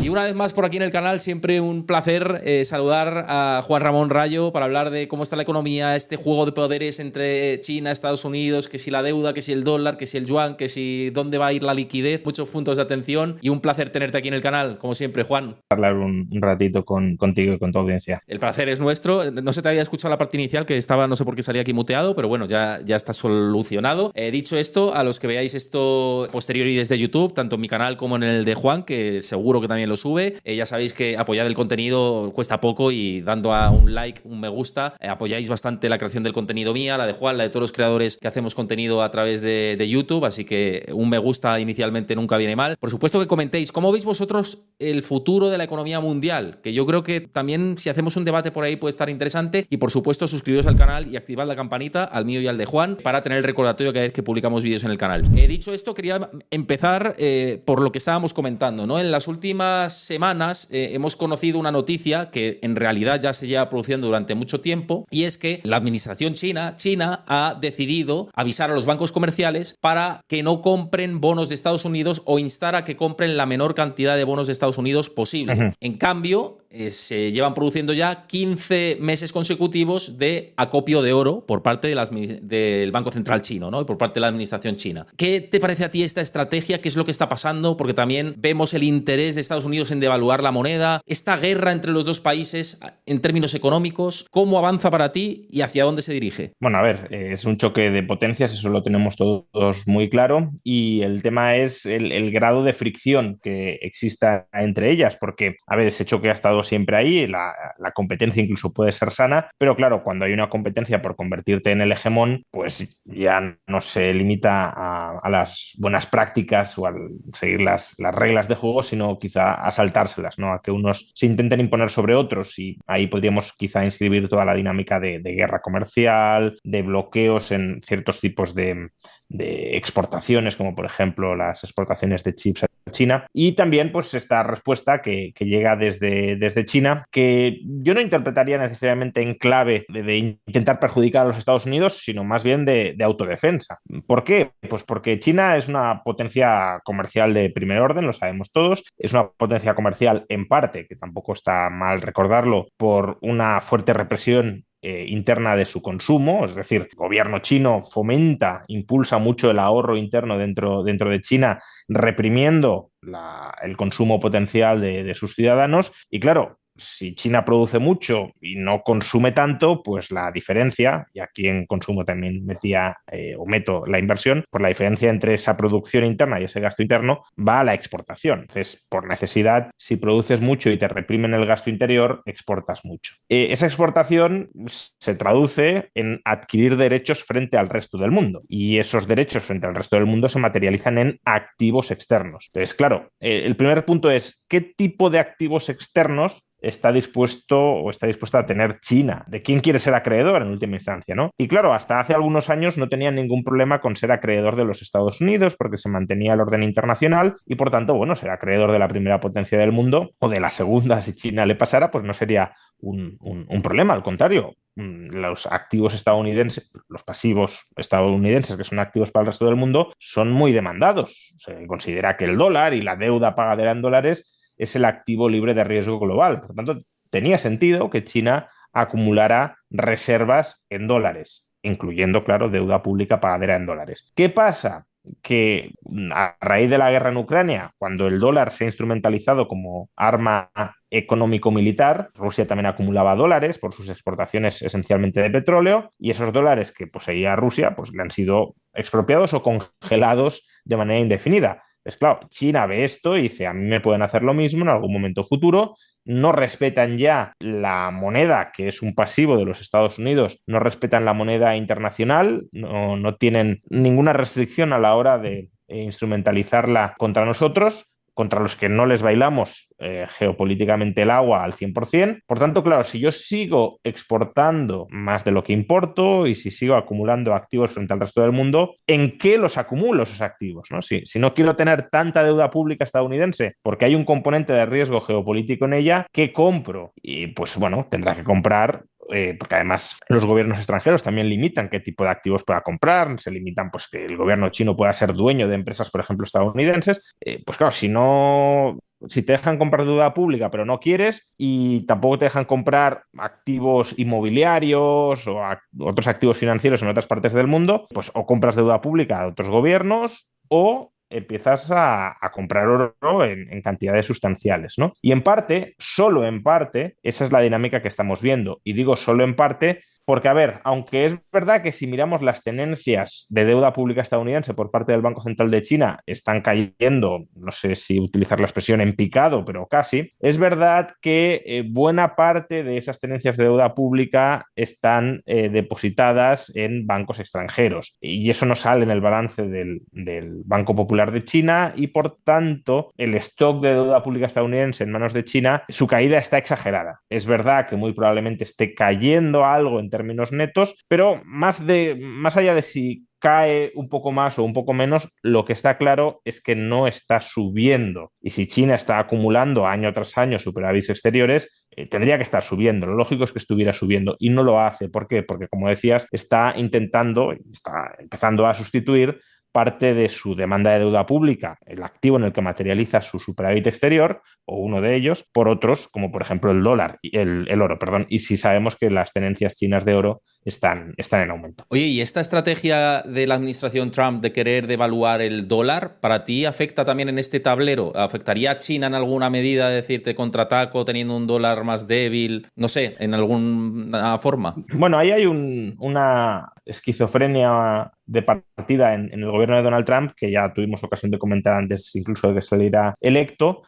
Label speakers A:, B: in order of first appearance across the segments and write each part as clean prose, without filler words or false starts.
A: Y una vez más por aquí en el canal, siempre un placer saludar a Juan Ramón Rayo para hablar de cómo está la economía, este juego de poderes entre China, Estados Unidos, que si la deuda, que si el dólar, que si el yuan, que si dónde va a ir la liquidez, muchos puntos de atención y un placer tenerte aquí en el canal, como siempre, Juan.
B: Hablar un ratito contigo y con tu audiencia.
A: El placer es nuestro. No se te había escuchado la parte inicial, que estaba, no sé por qué salía aquí muteado, pero bueno, ya está solucionado. Dicho esto, a los que veáis esto posteriori desde YouTube, tanto en mi canal como en el de Juan, que seguro que también lo sube, ya sabéis que apoyar el contenido cuesta poco y dando a un like, un me gusta, apoyáis bastante la creación del contenido mía, la de Juan, la de todos los creadores que hacemos contenido a través de YouTube, así que un me gusta inicialmente nunca viene mal. Por supuesto que comentéis, ¿cómo veis vosotros el futuro de la economía mundial? Que yo creo que también si hacemos un debate por ahí puede estar interesante y por supuesto suscribiros al canal y activad la campanita, al mío y al de Juan, para tener el recordatorio cada vez que publicamos vídeos en el canal. Dicho esto, quería empezar por lo que estábamos comentando, ¿no? En las últimas semanas hemos conocido una noticia que en realidad ya se lleva produciendo durante mucho tiempo, y es que la administración China ha decidido avisar a los bancos comerciales para que no compren bonos de Estados Unidos o instar a que compren la menor cantidad de bonos de Estados Unidos posible. En cambio, se llevan produciendo ya 15 meses consecutivos de acopio de oro por parte del Banco Central chino, ¿no? Y por parte de la administración china. ¿Qué te parece a ti esta estrategia? ¿Qué es lo que está pasando? Porque también vemos el interés de Estados Unidos en devaluar la moneda. Esta guerra entre los dos países en términos económicos, ¿cómo avanza para ti y hacia dónde se dirige?
B: Bueno, a ver, es un choque de potencias, eso lo tenemos todos muy claro, y el tema es el grado de fricción que exista entre ellas, porque, a ver, ese choque ha estado siempre ahí, la competencia incluso puede ser sana, pero claro, cuando hay una competencia por convertirte en el hegemón, pues ya no se limita a las buenas prácticas o a seguir las reglas de juego, sino quizá a saltárselas, ¿no? A que unos se intenten imponer sobre otros, y ahí podríamos quizá inscribir toda la dinámica de guerra comercial, de bloqueos en ciertos tipos de exportaciones, como por ejemplo las exportaciones de chips a China, y también pues esta respuesta que llega desde China, que yo no interpretaría necesariamente en clave de intentar perjudicar a los Estados Unidos, sino más bien de autodefensa. ¿Por qué? Pues porque China es una potencia comercial de primer orden, lo sabemos todos, es una potencia comercial en parte, que tampoco está mal recordarlo, por una fuerte represión interna de su consumo, es decir, el gobierno chino fomenta, impulsa mucho el ahorro interno dentro de China, reprimiendo el consumo potencial de sus ciudadanos, y claro, si China produce mucho y no consume tanto, pues la diferencia, y aquí en consumo también meto la inversión, pues la diferencia entre esa producción interna y ese gasto interno va a la exportación. Entonces, por necesidad, si produces mucho y te reprimen el gasto interior, exportas mucho. Esa exportación se traduce en adquirir derechos frente al resto del mundo, y esos derechos frente al resto del mundo se materializan en activos externos. Entonces, claro, el primer punto es ¿qué tipo de activos externos está dispuesta a tener China? ¿De quién quiere ser acreedor en última instancia, no? Y claro, hasta hace algunos años no tenían ningún problema con ser acreedor de los Estados Unidos, porque se mantenía el orden internacional y por tanto, bueno, ser acreedor de la primera potencia del mundo o de la segunda, si China le pasara, pues no sería un problema. Al contrario, los activos estadounidenses, los pasivos estadounidenses, que son activos para el resto del mundo, son muy demandados. Se considera que el dólar y la deuda pagada en dólares es el activo libre de riesgo global. Por tanto, tenía sentido que China acumulara reservas en dólares, incluyendo, claro, deuda pública pagadera en dólares. ¿Qué pasa? Que a raíz de la guerra en Ucrania, cuando el dólar se ha instrumentalizado como arma económico-militar, Rusia también acumulaba dólares por sus exportaciones esencialmente de petróleo, y esos dólares que poseía Rusia pues le han sido expropiados o congelados de manera indefinida. Pues claro, China ve esto y dice, a mí me pueden hacer lo mismo en algún momento futuro, no respetan ya la moneda, que es un pasivo de los Estados Unidos, no respetan la moneda internacional, no tienen ninguna restricción a la hora de instrumentalizarla contra nosotros, contra los que no les bailamos geopolíticamente el agua al 100%. Por tanto, claro, si yo sigo exportando más de lo que importo y si sigo acumulando activos frente al resto del mundo, ¿en qué los acumulo esos activos? ¿No? Si no quiero tener tanta deuda pública estadounidense porque hay un componente de riesgo geopolítico en ella, ¿qué compro? Y pues bueno, tendrá que comprar porque además los gobiernos extranjeros también limitan qué tipo de activos pueda comprar, se limitan pues que el gobierno chino pueda ser dueño de empresas, por ejemplo, estadounidenses, pues claro, si no si te dejan comprar deuda pública pero no quieres y tampoco te dejan comprar activos inmobiliarios o otros activos financieros en otras partes del mundo, pues o compras deuda pública de otros gobiernos o empiezas a comprar oro en cantidades sustanciales, ¿no? Y en parte, solo en parte, esa es la dinámica que estamos viendo. Y digo solo en parte porque, a ver, aunque es verdad que si miramos las tenencias de deuda pública estadounidense por parte del Banco Central de China están cayendo, no sé si utilizar la expresión en picado, pero casi, es verdad que buena parte de esas tenencias de deuda pública están depositadas en bancos extranjeros. Y eso no sale en el balance del Banco Popular de China y, por tanto, el stock de deuda pública estadounidense en manos de China, su caída está exagerada. Es verdad que muy probablemente esté cayendo algo en términos netos, pero más allá de si cae un poco más o un poco menos, lo que está claro es que no está subiendo. Y si China está acumulando año tras año superávits exteriores, tendría que estar subiendo. Lo lógico es que estuviera subiendo y no lo hace. ¿Por qué? Porque, como decías, está empezando a sustituir parte de su demanda de deuda pública, el activo en el que materializa su superávit exterior, o uno de ellos, por otros, como por ejemplo el oro, perdón. Y sí sabemos que las tenencias chinas de oro están en aumento.
A: Oye, ¿y esta estrategia de la administración Trump de querer devaluar el dólar, para ti afecta también en este tablero? ¿Afectaría a China en alguna medida, decirte contraataco teniendo un dólar más débil? No sé, en alguna forma.
B: Bueno, ahí hay una esquizofrenia de partida en el gobierno de Donald Trump, que ya tuvimos ocasión de comentar antes incluso de que saliera electo,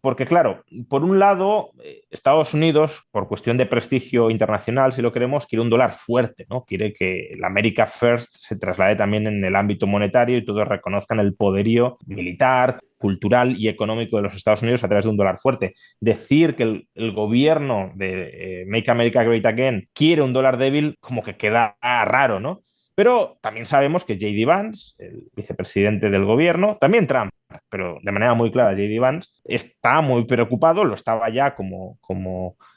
B: porque claro, por un lado, Estados Unidos, por cuestión de prestigio internacional, si lo queremos, quiere un dólar fuerte, ¿no? Quiere que el America First se traslade también en el ámbito monetario y todos reconozcan el poderío militar, cultural y económico de los Estados Unidos a través de un dólar fuerte. Decir que el gobierno de Make America Great Again quiere un dólar débil como que queda raro, ¿no? Pero también sabemos que J.D. Vance, el vicepresidente del gobierno, también Trump, pero de manera muy clara J.D. Vance, está muy preocupado, lo estaba ya como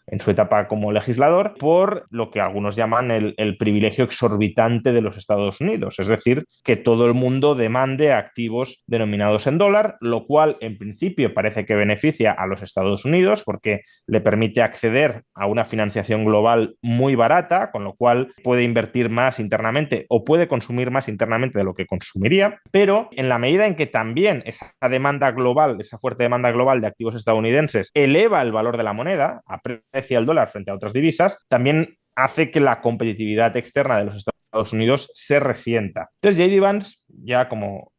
B: en su etapa como legislador, por lo que algunos llaman el privilegio exorbitante de los Estados Unidos, es decir, que todo el mundo demande activos denominados en dólar, lo cual en principio parece que beneficia a los Estados Unidos porque le permite acceder a una financiación global muy barata, con lo cual puede invertir más internamente o puede consumir más internamente de lo que consumiría, pero en la medida en que también esa demanda global, esa fuerte demanda global de activos estadounidenses eleva el valor de la moneda, aprecia el dólar frente a otras divisas, también hace que la competitividad externa de los Estados Unidos se resienta. Entonces, J.D. Vance, ya como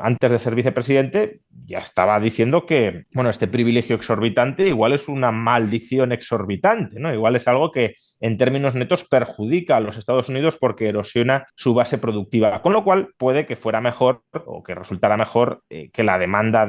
B: antes de ser vicepresidente, ya estaba diciendo que, bueno, este privilegio exorbitante igual es una maldición exorbitante, ¿no? Igual es algo que en términos netos perjudica a los Estados Unidos porque erosiona su base productiva, con lo cual puede que fuera mejor o que resultara mejor que la demanda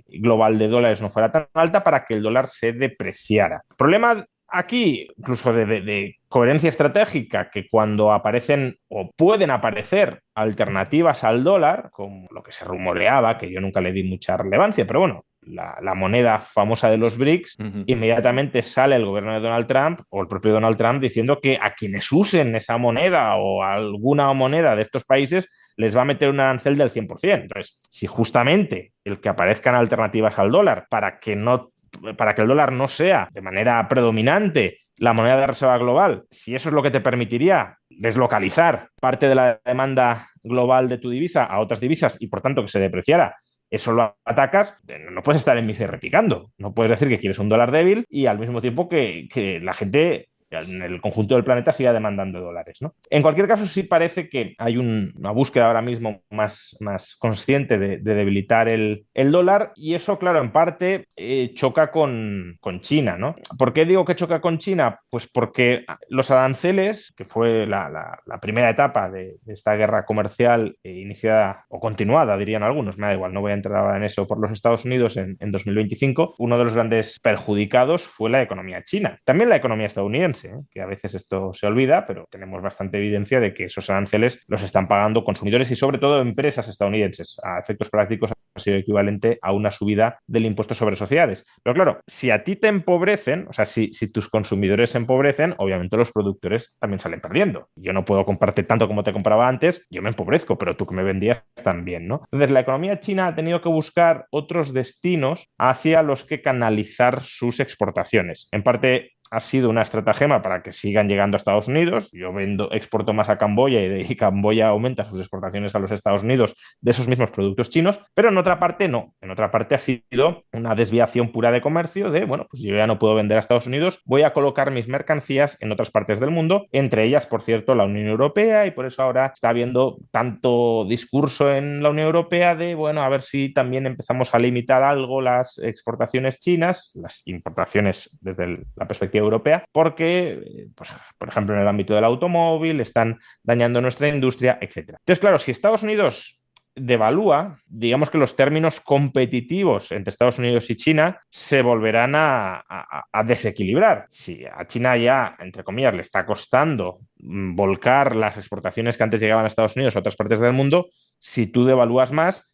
B: global de dólares no fuera tan alta para que el dólar se depreciara. El problema aquí, incluso de coherencia estratégica, que cuando aparecen o pueden aparecer alternativas al dólar, como lo que se rumoreaba, que yo nunca le di mucha relevancia, pero bueno, la moneda famosa de los BRICS, inmediatamente sale el gobierno de Donald Trump o el propio Donald Trump diciendo que a quienes usen esa moneda o alguna moneda de estos países les va a meter un arancel del 100%. Entonces, si justamente el que aparezcan alternativas al dólar para que el dólar no sea de manera predominante la moneda de reserva global, si eso es lo que te permitiría deslocalizar parte de la demanda global de tu divisa a otras divisas y por tanto que se depreciara, eso lo atacas, no puedes estar en misa y replicando. No puedes decir que quieres un dólar débil y al mismo tiempo que la gente en el conjunto del planeta siga demandando dólares, ¿no? En cualquier caso, sí parece que hay una búsqueda ahora mismo más consciente de debilitar el dólar y eso, claro, en parte choca con China, ¿no? ¿Por qué digo que choca con China? Pues porque los aranceles, que fue la primera etapa de esta guerra comercial iniciada o continuada, dirían algunos, me da igual, no voy a entrar ahora en eso, por los Estados Unidos en 2025, uno de los grandes perjudicados fue la economía china. También la economía estadounidense, estadounidense, que a veces esto se olvida, pero tenemos bastante evidencia de que esos aranceles los están pagando consumidores y sobre todo empresas estadounidenses. A efectos prácticos ha sido equivalente a una subida del impuesto sobre sociedades. Pero claro, si a ti te empobrecen, o sea, si tus consumidores se empobrecen, obviamente los productores también salen perdiendo. Yo no puedo comprarte tanto como te compraba antes, yo me empobrezco, pero tú que me vendías también, ¿no? Entonces, la economía china ha tenido que buscar otros destinos hacia los que canalizar sus exportaciones. En parte ha sido una estratagema para que sigan llegando a Estados Unidos. Yo exporto más a Camboya y Camboya aumenta sus exportaciones a los Estados Unidos de esos mismos productos chinos, pero en otra parte no. En otra parte ha sido una desviación pura de comercio de, bueno, pues yo ya no puedo vender a Estados Unidos, voy a colocar mis mercancías en otras partes del mundo, entre ellas, por cierto, la Unión Europea, y por eso ahora está habiendo tanto discurso en la Unión Europea de, bueno, a ver si también empezamos a limitar algo las exportaciones chinas, las importaciones desde la perspectiva europea, porque, pues, por ejemplo, en el ámbito del automóvil están dañando nuestra industria, etcétera. Entonces, claro, si Estados Unidos devalúa, digamos que los términos competitivos entre Estados Unidos y China se volverán a desequilibrar. Si a China ya, entre comillas, le está costando volcar las exportaciones que antes llegaban a Estados Unidos a otras partes del mundo, si tú devalúas más,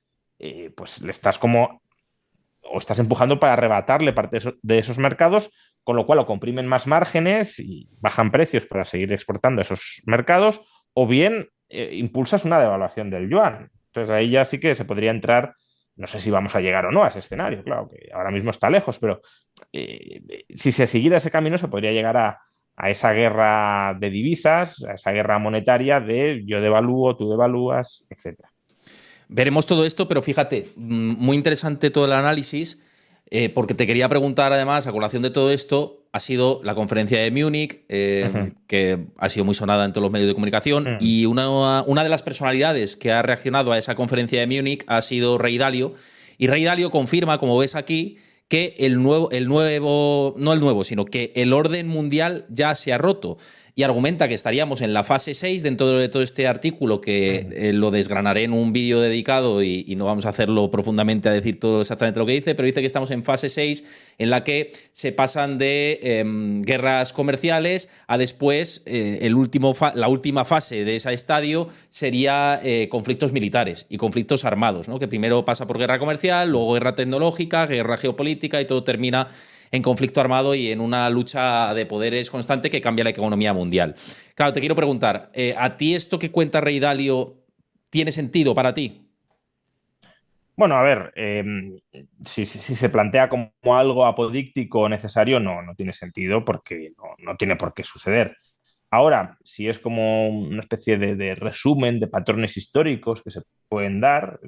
B: pues le estás como o estás empujando para arrebatarle parte de esos mercados, con lo cual o comprimen más márgenes y bajan precios para seguir exportando a esos mercados, o bien impulsas una devaluación del yuan. Entonces ahí ya sí que se podría entrar, no sé si vamos a llegar o no a ese escenario, claro que ahora mismo está lejos, pero si se siguiera ese camino se podría llegar a esa guerra de divisas, a esa guerra monetaria de yo devalúo, tú devalúas, etcétera.
A: Veremos todo esto, pero fíjate, muy interesante todo el análisis, porque te quería preguntar además, a colación de todo esto, ha sido la conferencia de Múnich, que ha sido muy sonada en todos los medios de comunicación, y una de las personalidades que ha reaccionado a esa conferencia de Múnich ha sido Rey Dalio, y Rey Dalio confirma, como ves aquí, que no el nuevo, sino que el orden mundial ya se ha roto. Y argumenta que estaríamos en la fase 6 dentro de todo este artículo, que lo desgranaré en un vídeo dedicado y no vamos a hacerlo profundamente a decir todo exactamente lo que dice, pero dice que estamos en fase 6 en la que se pasan de guerras comerciales a después, la última fase de ese estadio sería conflictos militares y conflictos armados, ¿no? Que primero pasa por guerra comercial, luego guerra tecnológica, guerra geopolítica y todo termina en conflicto armado y en una lucha de poderes constante que cambia la economía mundial. Claro, te quiero preguntar, ¿a ti esto que cuenta Rey Dalio tiene sentido para ti?
B: Bueno, a ver, si se plantea como algo apodíctico necesario, no tiene sentido porque no tiene por qué suceder. Ahora, si es como una especie de resumen de patrones históricos que se pueden dar,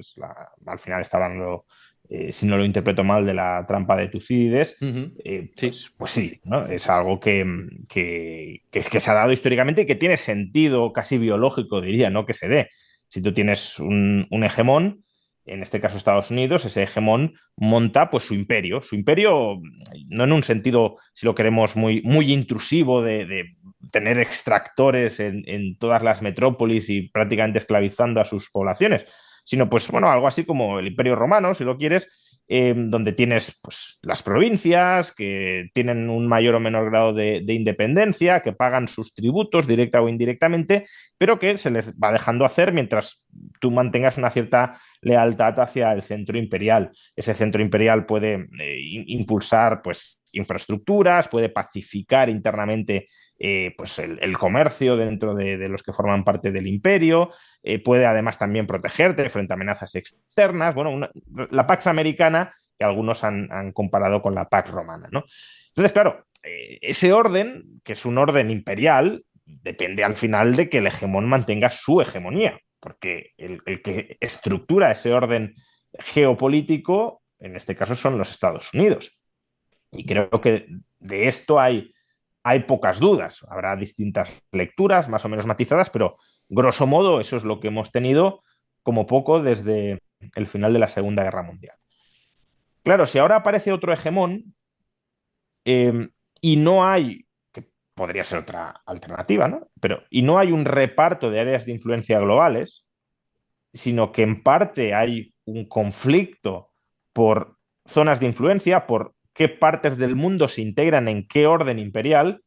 B: al final está hablando, si no lo interpreto mal, de la trampa de Tucídides,
A: Sí.
B: pues sí, ¿no? Es algo que se ha dado históricamente y que tiene sentido casi biológico, diría, ¿no? Que se dé. Si tú tienes un hegemón, en este caso Estados Unidos, ese hegemón monta pues su imperio no en un sentido, si lo queremos, muy intrusivo de tener extractores en todas las metrópolis y prácticamente esclavizando a sus poblaciones, sino pues bueno, algo así como el Imperio Romano, si lo quieres, donde tienes pues, las provincias que tienen un mayor o menor grado de independencia, que pagan sus tributos directa o indirectamente, pero que se les va dejando hacer mientras tú mantengas una cierta lealtad hacia el centro imperial. Ese centro imperial puede impulsar pues, infraestructuras, puede pacificar internamente pues el comercio dentro de los que forman parte del imperio, puede además también protegerte frente a amenazas externas. Bueno, la Pax Americana que algunos han comparado con la Pax Romana, ¿no? Entonces, claro, ese orden, que es un orden imperial, depende al final de que el hegemón mantenga su hegemonía, porque el que estructura ese orden geopolítico, en este caso, son los Estados Unidos. Y creo que de esto hay pocas dudas. Habrá distintas lecturas, más o menos matizadas, pero grosso modo eso es lo que hemos tenido como poco desde el final de la Segunda Guerra Mundial. Claro, si ahora aparece otro hegemón y no hay, que podría ser otra alternativa, ¿no? Pero, y no hay un reparto de áreas de influencia globales, sino que en parte hay un conflicto por zonas de influencia, por qué partes del mundo se integran en qué orden imperial,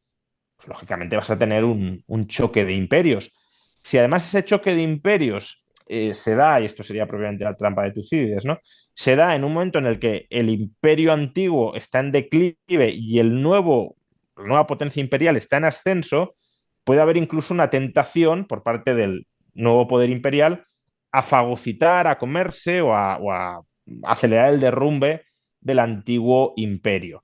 B: pues lógicamente vas a tener un choque de imperios. Si además ese choque de imperios se da, y esto sería propiamente la trampa de Tucídides, ¿no? Se da en un momento en el que el imperio antiguo está en declive y la nueva potencia imperial está en ascenso, puede haber incluso una tentación por parte del nuevo poder imperial a fagocitar, a comerse o a acelerar el derrumbe del antiguo imperio.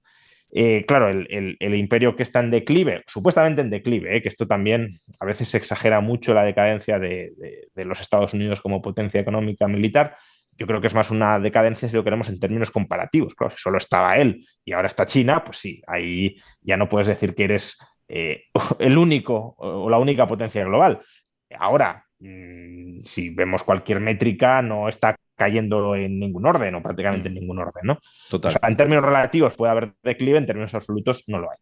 B: Claro, el imperio que está en declive, supuestamente en declive, que esto también a veces se exagera mucho la decadencia de los Estados Unidos como potencia económica militar. Yo creo que es más una decadencia si lo queremos en términos comparativos. Claro, si solo estaba él y ahora está China, pues sí, ahí ya no puedes decir que eres el único o la única potencia global. Ahora, si vemos cualquier métrica, no está cayendo en ningún orden o prácticamente en ningún orden, ¿no? O sea,
A: Total.
B: en términos relativos puede haber declive, en términos absolutos no lo hay.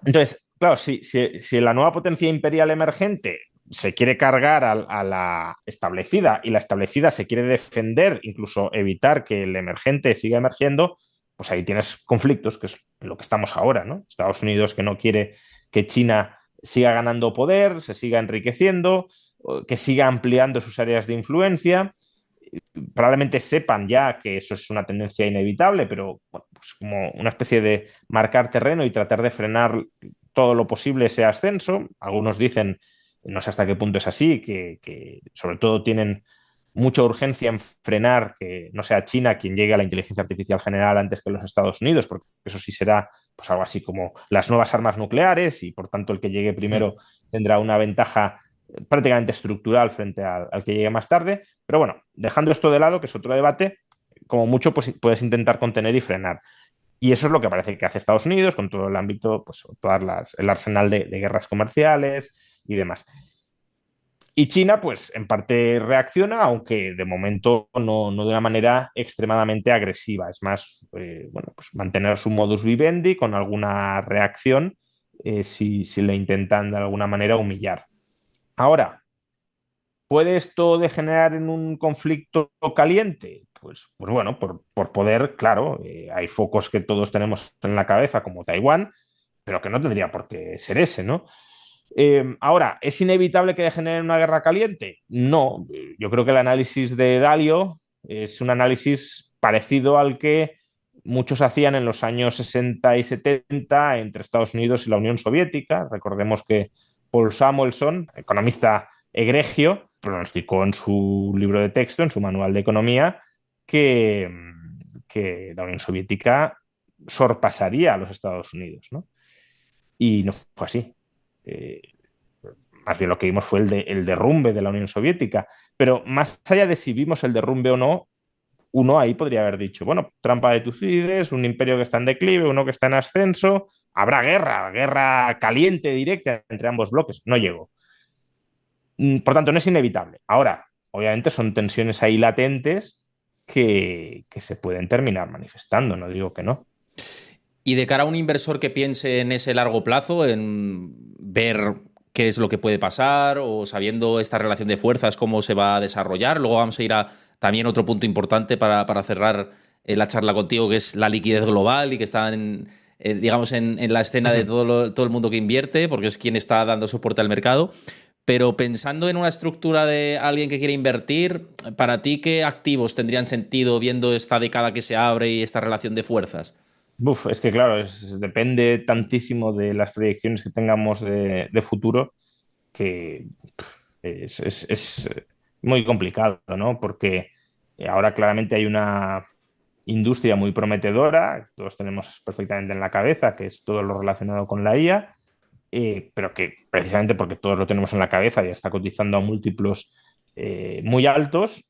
B: Entonces, claro, si la nueva potencia imperial emergente se quiere cargar a la establecida y la establecida se quiere defender, incluso evitar que el emergente siga emergiendo, pues ahí tienes conflictos, que es en lo que estamos ahora, ¿no? Estados Unidos que no quiere que China siga ganando poder, se siga enriqueciendo, que siga ampliando sus áreas de influencia. Probablemente sepan ya que eso es una tendencia inevitable, pero bueno, pues como una especie de marcar terreno y tratar de frenar todo lo posible ese ascenso. Algunos dicen, no sé hasta qué punto es así, que sobre todo tienen mucha urgencia en frenar que no sea China quien llegue a la inteligencia artificial general antes que los Estados Unidos, porque eso sí será pues algo así como las nuevas armas nucleares y por tanto el que llegue primero tendrá una ventaja prácticamente estructural frente al que llegue más tarde. Pero bueno, dejando esto de lado, que es otro debate, como mucho pues, puedes intentar contener y frenar. Y eso es lo que parece que hace Estados Unidos con todo el ámbito, pues el arsenal de guerras comerciales y demás. Y China, pues en parte reacciona, aunque de momento no de una manera extremadamente agresiva. Es más, bueno, pues mantener su modus vivendi con alguna reacción si le intentan de alguna manera humillar. Ahora, ¿puede esto degenerar en un conflicto caliente? Pues bueno, por poder, claro, hay focos que todos tenemos en la cabeza, como Taiwán, pero que no tendría por qué ser ese, ¿no? Ahora, ¿es inevitable que degenere en una guerra caliente? No, yo creo que el análisis de Dalio es un análisis parecido al que muchos hacían en los años 60 y 70 entre Estados Unidos y la Unión Soviética. Recordemos que Paul Samuelson, economista egregio, pronosticó en su libro de texto, en su manual de economía, que, que la Unión Soviética sorpasaría a los Estados Unidos, ¿no? Y no fue así. Eh, Más bien lo que vimos fue el derrumbe de la Unión Soviética. Pero más allá de si vimos el derrumbe o no, uno ahí podría haber dicho, bueno, trampa de Tucídides, un imperio que está en declive, uno que está en ascenso, habrá guerra caliente, directa entre ambos bloques. No llegó. Por tanto, no es inevitable. Ahora, obviamente son tensiones ahí latentes que se pueden terminar manifestando, no digo que no.
A: Y de cara a un inversor que piense en ese largo plazo, en ver qué es lo que puede pasar o sabiendo esta relación de fuerzas, cómo se va a desarrollar, luego vamos a ir a también otro punto importante para cerrar la charla contigo, que es la liquidez global y que está digamos, en la escena de todo el mundo que invierte, porque es quien está dando soporte al mercado. Pero pensando en una estructura de alguien que quiere invertir, ¿para ti qué activos tendrían sentido viendo esta década que se abre y esta relación de fuerzas?
B: Uf, es que claro, depende tantísimo de las proyecciones que tengamos de futuro que es muy complicado, ¿no? Porque ahora claramente hay una industria muy prometedora, todos tenemos perfectamente en la cabeza, que es todo lo relacionado con la IA, pero que precisamente porque todos lo tenemos en la cabeza ya está cotizando a múltiplos muy altos,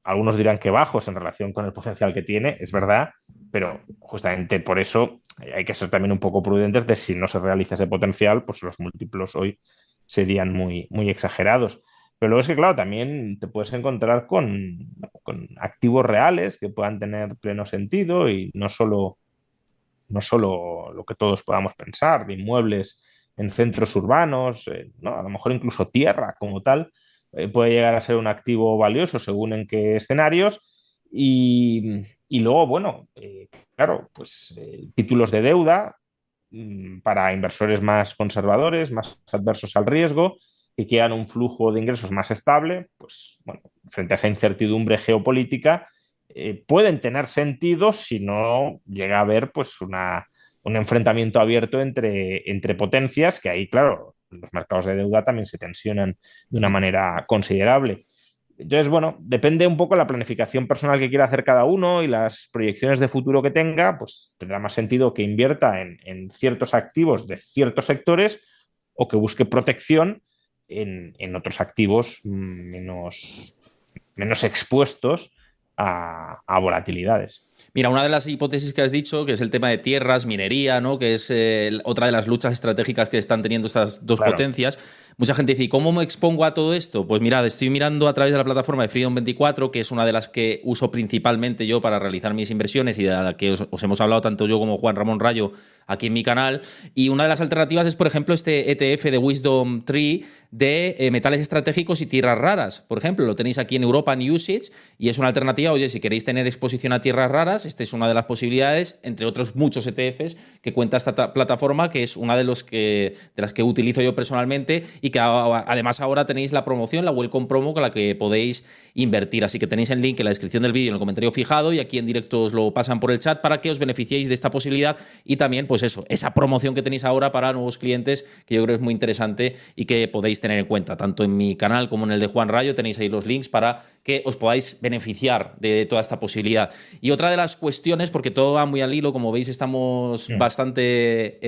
B: algunos dirán que bajos en relación con el potencial que tiene, es verdad, pero justamente por eso hay que ser también un poco prudentes de si no se realiza ese potencial, pues los múltiplos hoy serían muy exagerados. Pero luego es que, claro, también te puedes encontrar con activos reales que puedan tener pleno sentido y no solo lo que todos podamos pensar, de inmuebles en centros urbanos, ¿no? A lo mejor incluso tierra como tal, puede llegar a ser un activo valioso según en qué escenarios. Y luego, bueno, claro, pues títulos de deuda, para inversores más conservadores, más adversos al riesgo, que quieran un flujo de ingresos más estable, pues bueno, frente a esa incertidumbre geopolítica, pueden tener sentido si no llega a haber pues un enfrentamiento abierto entre potencias, que ahí, claro, los mercados de deuda también se tensionan de una manera considerable. Entonces, bueno, depende un poco de la planificación personal que quiera hacer cada uno y las proyecciones de futuro que tenga, pues tendrá más sentido que invierta en ciertos activos de ciertos sectores o que busque protección en otros activos menos expuestos a volatilidades.
A: Mira, una de las hipótesis que has dicho, que es el tema de tierras, minería, ¿no? Que es otra de las luchas estratégicas que están teniendo estas dos
B: Claro.
A: potencias. Mucha gente dice, ¿y cómo me expongo a todo esto? Pues mirad, estoy mirando a través de la plataforma de Freedom24, que es una de las que uso principalmente yo para realizar mis inversiones y de la que os hemos hablado tanto yo como Juan Ramón Rayo aquí en mi canal. Y una de las alternativas es, por ejemplo, este ETF de Wisdom Tree de metales estratégicos y tierras raras. Por ejemplo, lo tenéis aquí en European Usage y es una alternativa. Oye, si queréis tener exposición a tierras raras, esta es una de las posibilidades, entre otros muchos ETFs que cuenta esta plataforma, que es una de las que utilizo yo personalmente y que además ahora tenéis la promoción, la Welcome Promo, con la que podéis invertir. Así que tenéis el link en la descripción del vídeo, en el comentario fijado, y aquí en directo os lo pasan por el chat para que os beneficiéis de esta posibilidad y también, pues eso, esa promoción que tenéis ahora para nuevos clientes, que yo creo es muy interesante y que podéis tener en cuenta. Tanto en mi canal como en el de Juan Rayo tenéis ahí los links para que os podáis beneficiar de toda esta posibilidad. Y otra de las cuestiones, porque todo va muy al hilo, como veis estamos bastante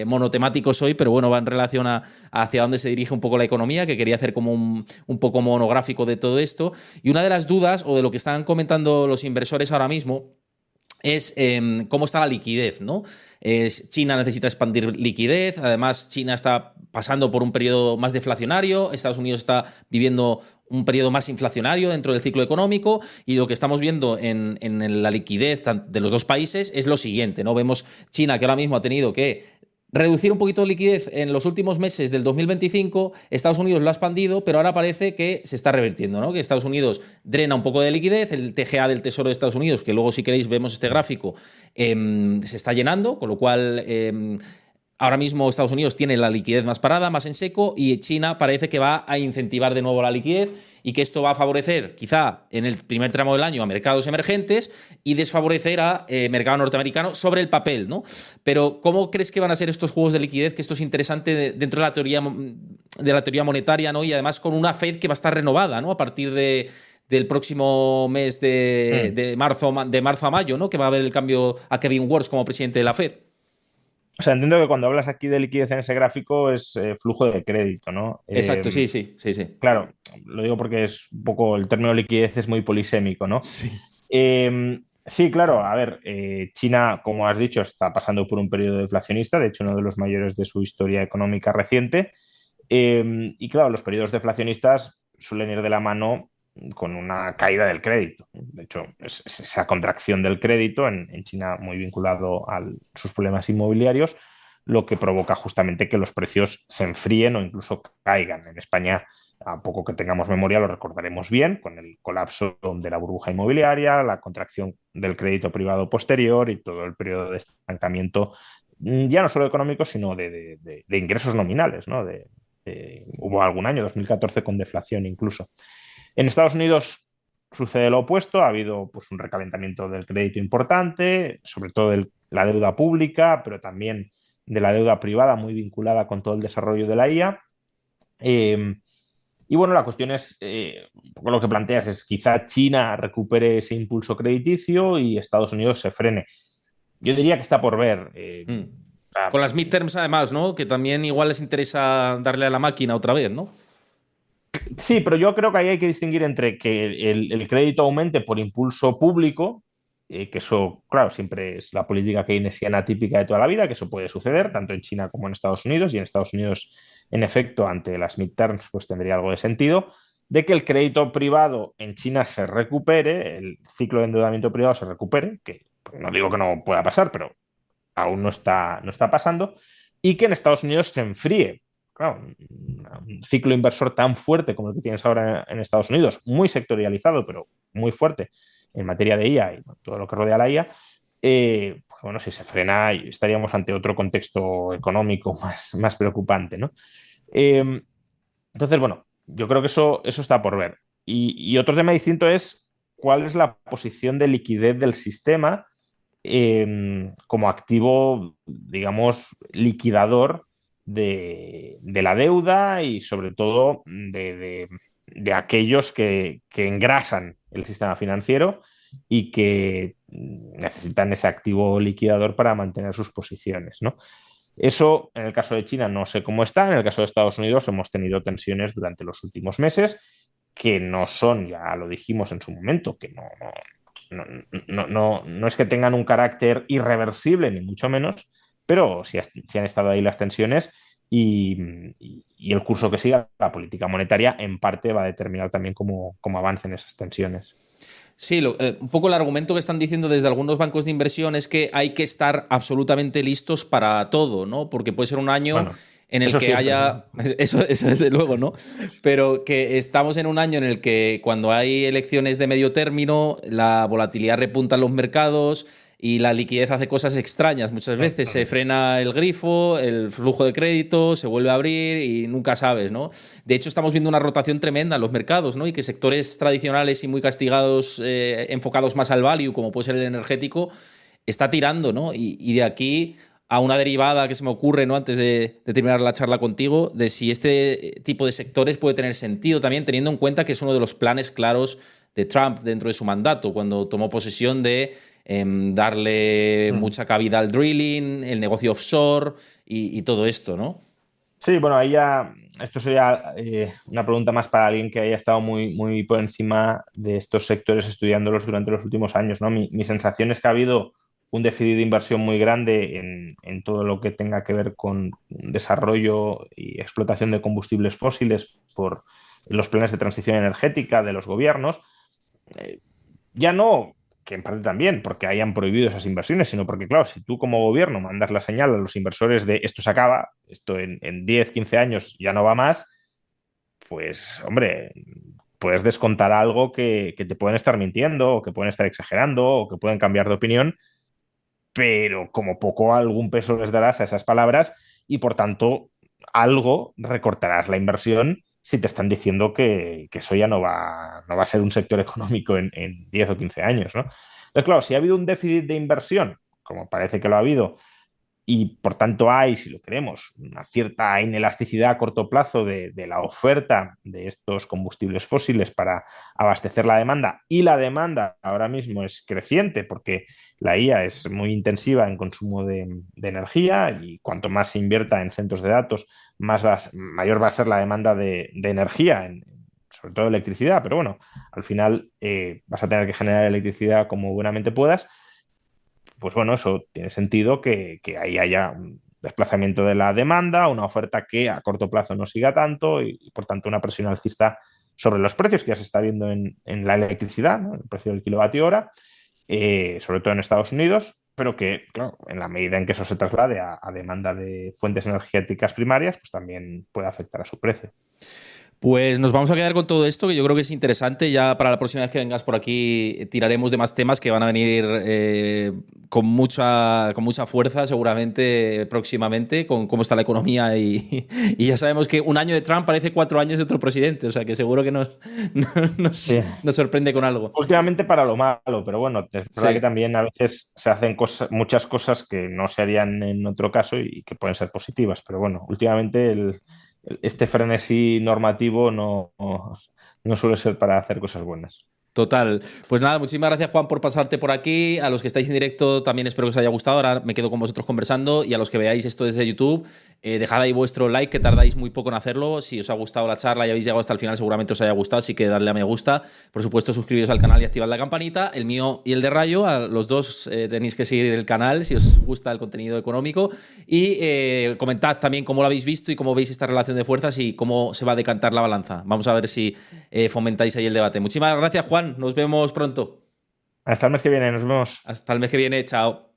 A: monotemáticos hoy, pero bueno, va en relación hacia dónde se dirige un poco la economía, que quería hacer como un poco monográfico de todo esto. Y una de las dudas, o de lo que están comentando los inversores ahora mismo, es cómo está la liquidez, ¿no? China necesita expandir liquidez, además China está pasando por un periodo más deflacionario, Estados Unidos está viviendo un periodo más inflacionario dentro del ciclo económico, y lo que estamos viendo en la liquidez de los dos países es lo siguiente, ¿no? Vemos China, que ahora mismo ha tenido que reducir un poquito de liquidez en los últimos meses del 2025, Estados Unidos lo ha expandido, pero ahora parece que se está revirtiendo, ¿no? Que Estados Unidos drena un poco de liquidez, el TGA del Tesoro de Estados Unidos, que luego si queréis vemos este gráfico, se está llenando, con lo cual ahora mismo Estados Unidos tiene la liquidez más parada, más en seco, y China parece que va a incentivar de nuevo la liquidez y que esto va a favorecer quizá en el primer tramo del año a mercados emergentes y desfavorecer a mercado norteamericano sobre el papel, ¿no? Pero ¿cómo crees que van a ser estos juegos de liquidez? Que esto es interesante dentro de la teoría monetaria, ¿no? Y además con una Fed que va a estar renovada, ¿no? A partir del próximo mes de marzo a mayo, ¿no? Que va a haber el cambio a Kevin Warsh como presidente de la Fed.
B: O sea, entiendo que cuando hablas aquí de liquidez en ese gráfico es flujo de crédito, ¿no?
A: Exacto, sí, sí, sí, sí.
B: Claro, lo digo porque es un poco, el término liquidez es muy polisémico, ¿no?
A: Sí.
B: Sí, claro, a ver, China, como has dicho, está pasando por un periodo deflacionista, de hecho, uno de los mayores de su historia económica reciente. Y claro, los periodos deflacionistas suelen ir de la mano con una caída del crédito. De hecho, es esa contracción del crédito en China muy vinculado a sus problemas inmobiliarios, lo que provoca justamente que los precios se enfríen o incluso caigan. En España, a poco que tengamos memoria, lo recordaremos bien, con el colapso de la burbuja inmobiliaria, la contracción del crédito privado posterior y todo el periodo de estancamiento, ya no solo económico, sino de ingresos nominales, ¿no? Hubo algún año, 2014, con deflación incluso. En Estados Unidos sucede lo opuesto, ha habido pues, un recalentamiento del crédito importante, sobre todo de la deuda pública, pero también de la deuda privada muy vinculada con todo el desarrollo de la IA. Y bueno, la cuestión es, un poco lo que planteas, es quizá China recupere ese impulso crediticio y Estados Unidos se frene. Yo diría que está por ver.
A: Con las midterms además, ¿no? Que también igual les interesa darle a la máquina otra vez, ¿no?
B: Sí, pero yo creo que ahí hay que distinguir entre que el crédito aumente por impulso público, que eso, claro, siempre es la política keynesiana típica de toda la vida, que eso puede suceder tanto en China como en Estados Unidos, y en Estados Unidos, en efecto, ante las midterms, pues tendría algo de sentido, de que el crédito privado en China se recupere, el ciclo de endeudamiento privado se recupere, que pues, no digo que no pueda pasar, pero aún no está pasando, y que en Estados Unidos se enfríe. Claro, un ciclo inversor tan fuerte como el que tienes ahora en Estados Unidos, muy sectorializado, pero muy fuerte en materia de IA y todo lo que rodea la IA, bueno, si se frena, estaríamos ante otro contexto económico más preocupante, ¿no? Eh, entonces, bueno, yo creo que eso está por ver. Y otro tema distinto es cuál es la posición de liquidez del sistema como activo, digamos, liquidador de la deuda y sobre todo de aquellos que engrasan el sistema financiero y que necesitan ese activo liquidador para mantener sus posiciones, ¿no? Eso, en el caso de China, no sé cómo está. En el caso de Estados Unidos, hemos tenido tensiones durante los últimos meses que no son, ya lo dijimos en su momento, que no es que tengan un carácter irreversible, ni mucho menos, pero sí han estado ahí las tensiones y el curso que siga la política monetaria en parte va a determinar también cómo avancen esas tensiones.
A: Sí, un poco el argumento que están diciendo desde algunos bancos de inversión es que hay que estar absolutamente listos para todo, ¿no? Porque puede ser un año
B: Bueno,
A: en el
B: eso
A: que
B: siempre,
A: haya,
B: ¿no?
A: eso desde luego, ¿no? Pero que estamos en un año en el que cuando hay elecciones de medio término, la volatilidad repunta en los mercados y la liquidez hace cosas extrañas. Muchas veces se frena el grifo, el flujo de crédito, se vuelve a abrir y nunca sabes, ¿no? De hecho, estamos viendo una rotación tremenda en los mercados, ¿no? Y que sectores tradicionales y muy castigados, enfocados más al value, como puede ser el energético, está tirando, ¿no? Y de aquí a una derivada que se me ocurre, ¿no? Antes de terminar la charla contigo, de si este tipo de sectores puede tener sentido también, teniendo en cuenta que es uno de los planes claros de Trump dentro de su mandato, cuando tomó posesión de darle
B: Mm.
A: mucha cabida al drilling, el negocio offshore y todo esto, ¿no?
B: Sí, bueno, ahí ya, esto sería una pregunta más para alguien que haya estado muy por encima de estos sectores estudiándolos durante los últimos años, ¿no? Mi sensación es que ha habido un déficit de inversión muy grande en todo lo que tenga que ver con desarrollo y explotación de combustibles fósiles por los planes de transición energética de los gobiernos. Eh, ya no, que en parte también, porque hayan prohibido esas inversiones, sino porque, claro, si tú como gobierno mandas la señal a los inversores de esto se acaba, esto en 10, 15 años ya no va más, pues, hombre, puedes descontar algo que te pueden estar mintiendo, o que pueden estar exagerando, o que pueden cambiar de opinión, pero como poco algún peso les darás a esas palabras y por tanto algo recortarás la inversión si te están diciendo que eso ya no va a ser un sector económico en 10 o 15 años, ¿no? Entonces, claro, si ha habido un déficit de inversión, como parece que lo ha habido, y por tanto hay, si lo queremos, una cierta inelasticidad a corto plazo de la oferta de estos combustibles fósiles para abastecer la demanda y la demanda ahora mismo es creciente porque la IA es muy intensiva en consumo de energía y cuanto más se invierta en centros de datos, mayor va a ser la demanda de energía, sobre todo electricidad, pero bueno, al final vas a tener que generar electricidad como buenamente puedas, pues bueno, eso tiene sentido que ahí haya un desplazamiento de la demanda, una oferta que a corto plazo no siga tanto y por tanto una presión alcista sobre los precios que ya se está viendo en la electricidad, ¿no? El precio del kilovatio hora, sobre todo en Estados Unidos, pero que, claro, en la medida en que eso se traslade a demanda de fuentes energéticas primarias, pues también puede afectar a su precio.
A: Pues nos vamos a quedar con todo esto, que yo creo que es interesante. Ya para la próxima vez que vengas por aquí tiraremos de más temas que van a venir con mucha fuerza seguramente próximamente, con cómo está la economía y ya sabemos que un año de Trump parece 4 años de otro presidente, o sea que seguro que nos,
B: Sí.
A: nos sorprende con algo.
B: Últimamente para lo malo, pero bueno, es verdad que
A: Sí.
B: también a veces se hacen muchas cosas que no se harían en otro caso y que pueden ser positivas, pero bueno, últimamente este frenesí normativo no suele ser para hacer cosas buenas.
A: Total. Pues nada, muchísimas gracias, Juan, por pasarte por aquí. A los que estáis en directo también espero que os haya gustado. Ahora me quedo con vosotros conversando. Y a los que veáis esto desde YouTube, dejad ahí vuestro like, que tardáis muy poco en hacerlo. Si os ha gustado la charla y habéis llegado hasta el final, seguramente os haya gustado, así que dadle a me gusta. Por supuesto, suscribiros al canal y activad la campanita. El mío y el de Rayo, a los dos tenéis que seguir el canal si os gusta el contenido económico. Y comentad también cómo lo habéis visto y cómo veis esta relación de fuerzas y cómo se va a decantar la balanza. Vamos a ver si fomentáis ahí el debate. Muchísimas gracias, Juan. Nos vemos pronto.
B: Hasta el mes que viene, nos vemos.
A: Hasta el mes que viene. Chao.